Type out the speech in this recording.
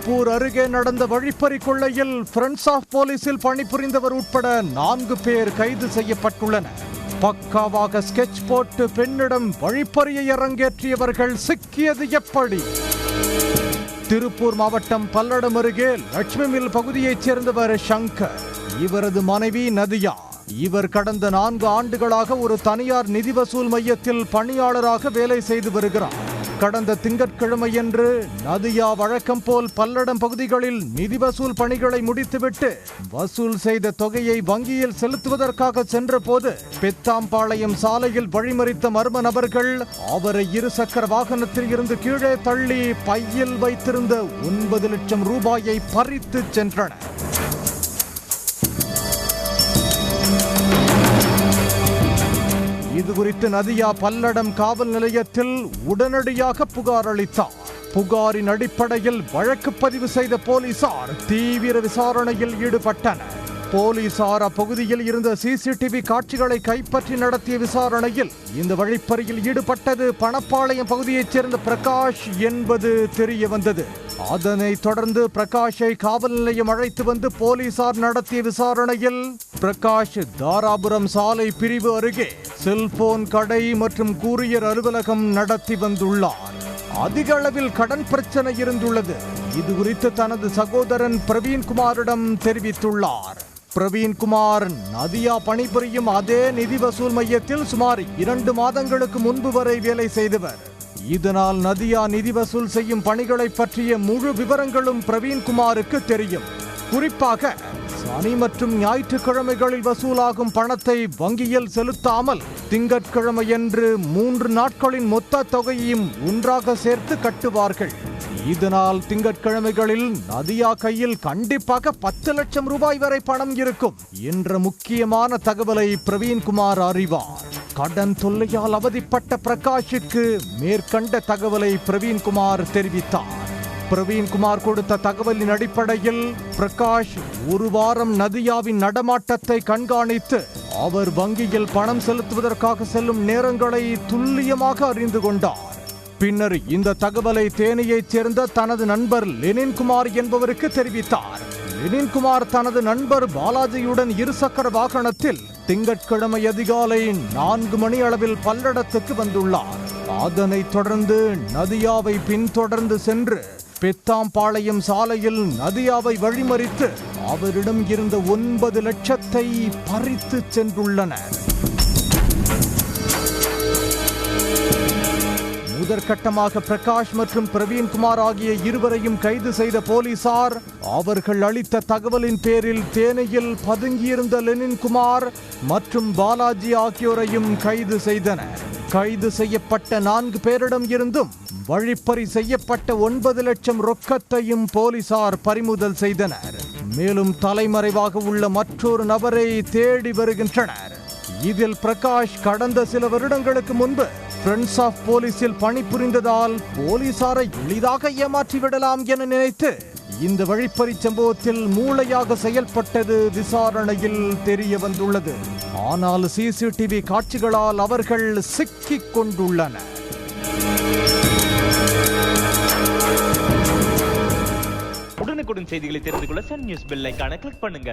திருப்பூர் அருகே நடந்த வழிப்பறி கொள்ளையில் ஃப்ரெண்ட்ஸ் ஆஃப் போலீஸில் பணிபுரிந்தவர் உட்பட 4 பேர் கைது செய்யப்பட்டுள்ளனர். பக்காவாக ஸ்கெட்ச் போட்டு பெண்ணிடம் வழிப்பறியை அரங்கேற்றியவர்கள் சிக்கியது எப்படி? திருப்பூர் மாவட்டம் பல்லடம் அருகே லட்சுமி மில் பகுதியைச் சேர்ந்தவர் சங்கர். இவரது மனைவி நதியா. இவர் கடந்த 4 ஆண்டுகளாக ஒரு தனியார் நிதி வசூல் மையத்தில் பணியாளராக வேலை செய்து வருகிறார். கடந்த திங்கட்கிழமையன்று நதியா வழக்கம் போல் பல்லடம் பகுதிகளில் நிதி வசூல் பணிகளை முடித்துவிட்டு வசூல் செய்த தொகையை வங்கியில் செலுத்துவதற்காக சென்ற போது பெத்தாம்பாளையம் சாலையில் வழிமறித்த மர்ம நபர்கள் அவரை 2 சக்கர வாகனத்தில் இருந்து கீழே தள்ளி பையில் வைத்திருந்த 9 லட்சம் ரூபாயை பறித்து சென்றனர். இது குறித்து நதியா பல்லடம் காவல் நிலையத்தில் உடனடியாக புகார் அளித்தார். புகாரின் அடிப்படையில் வழக்கு பதிவு செய்த போலீசார் தீவிர விசாரணையில் ஈடுபட்டனர். போலீசார் அப்பகுதியில் இருந்த சிசிடிவி காட்சிகளை கைப்பற்றி நடத்திய விசாரணையில் இந்த வழிப்பறியில் ஈடுபட்டது பணப்பாளையம் பகுதியைச் சேர்ந்த பிரகாஷ் என்பது தெரிய வந்தது. அதனைத் தொடர்ந்து பிரகாஷை காவல் நிலையம் அழைத்து வந்து போலீசார் நடத்திய விசாரணையில் பிரகாஷ் தாராபுரம் சாலை பிரிவு அருகே செல்போன் கடை மற்றும் கூரியர் அலுவலகம் நடத்தி வந்துள்ளார். அதிக அளவில் கடன் பிரச்சனை இருந்துள்ளது. இது குறித்து தனது சகோதரன் பிரவீன்குமாரிடம் தெரிவித்துள்ளார். பிரவீன்குமார் நதியா பணிபுரியும் அதே நிதி வசூல் மையத்தில் சுமார் 2 மாதங்களுக்கு முன்பு வரை வேலை செய்தவர். இதனால் நதியா நிதி வசூல் செய்யும் பணிகளை பற்றிய முழு விவரங்களும் பிரவீன்குமாருக்கு தெரியும். குறிப்பாக சனி மற்றும் ஞாயிற்றுக்கிழமைகளில் வசூலாகும் பணத்தை வங்கியில் செலுத்தாமல் திங்கட்கிழமையன்று 3 நாட்களின் மொத்த தொகையையும் ஒன்றாக சேர்த்து கட்டுவார்கள். இதனால் திங்கட்கிழமைகளில் நதியா கையில் கண்டிப்பாக 10 லட்சம் ரூபாய் வரை பணம் இருக்கும் என்ற முக்கியமான தகவலை பிரவீன்குமார் அறிவார். கடன் தொல்லையால் அவதிப்பட்ட பிரகாஷுக்கு மேற்கண்ட தகவலை பிரவீன்குமார் தெரிவித்தார். பிரவீன்குமார் கொடுத்த தகவலின் அடிப்படையில் பிரகாஷ் 1 வாரம் நதியாவின் நடமாட்டத்தை கண்காணித்து அவர் வங்கியில் பணம் செலுத்துவதற்காக செல்லும் நேரங்களை துல்லியமாக அறிந்து கொண்டார். பின்னர் இந்த தகவலை தேனியைச் சேர்ந்த தனது நண்பர் லெனின்குமார் என்பவருக்கு தெரிவித்தார். லெனின்குமார் தனது நண்பர் பாலாஜியுடன் 2 சக்கர வாகனத்தில் திங்கட்கிழமை அதிகாலை 4 மணி அளவில் பல்லடத்துக்கு வந்துள்ளார். அதனைத் தொடர்ந்து நதியாவை பின்தொடர்ந்து சென்று பெத்தாம்பாளையம் சாலையில் நதியாவை வழிமறித்து அவரிடம் இருந்த 9 லட்சத்தை பறித்து சென்றுள்ளனர். முதற்கட்டமாக பிரகாஷ் மற்றும் பிரவீன்குமார் ஆகிய இருவரையும் கைது செய்த போலீசார் அவர்கள் அளித்த தகவலின் பேரில் தேனியில் பதுங்கியிருந்த லெனின்குமார் மற்றும் பாலாஜி ஆகியோரையும் கைது செய்தனர். கைது செய்யப்பட்ட 4 பேரிடம் இருந்தும் வழிப்பறி செய்யப்பட்ட 9 லட்சம் ரொக்கத்தையும் போலீசார் பறிமுதல் செய்தனர். மேலும் தலைமறைவாக உள்ள மற்றொரு நபரை தேடி வருகின்றனர். இதில் பிரகாஷ் கடந்த சில வருடங்களுக்கு முன்பு ஃப்ரெண்ட்ஸ் ஆஃப் போலீஸில் பணிபுரிந்ததால் போலீசாரை எளிதாக ஏமாற்றிவிடலாம் என நினைத்து இந்த வழிப்பறி சம்பவத்தில் மூளையாக செயல்பட்டது விசாரணையில் தெரிய வந்துள்ளது. ஆனால் சிசிடிவி காட்சிகளால் அவர்கள் சிக்கிக் கொண்டுள்ளனர். உடனுக்குடன் செய்திகளை தெரிந்து கொள்ள சன் நியூஸ் பெல் ஐகானை கிளிக் பண்ணுங்க.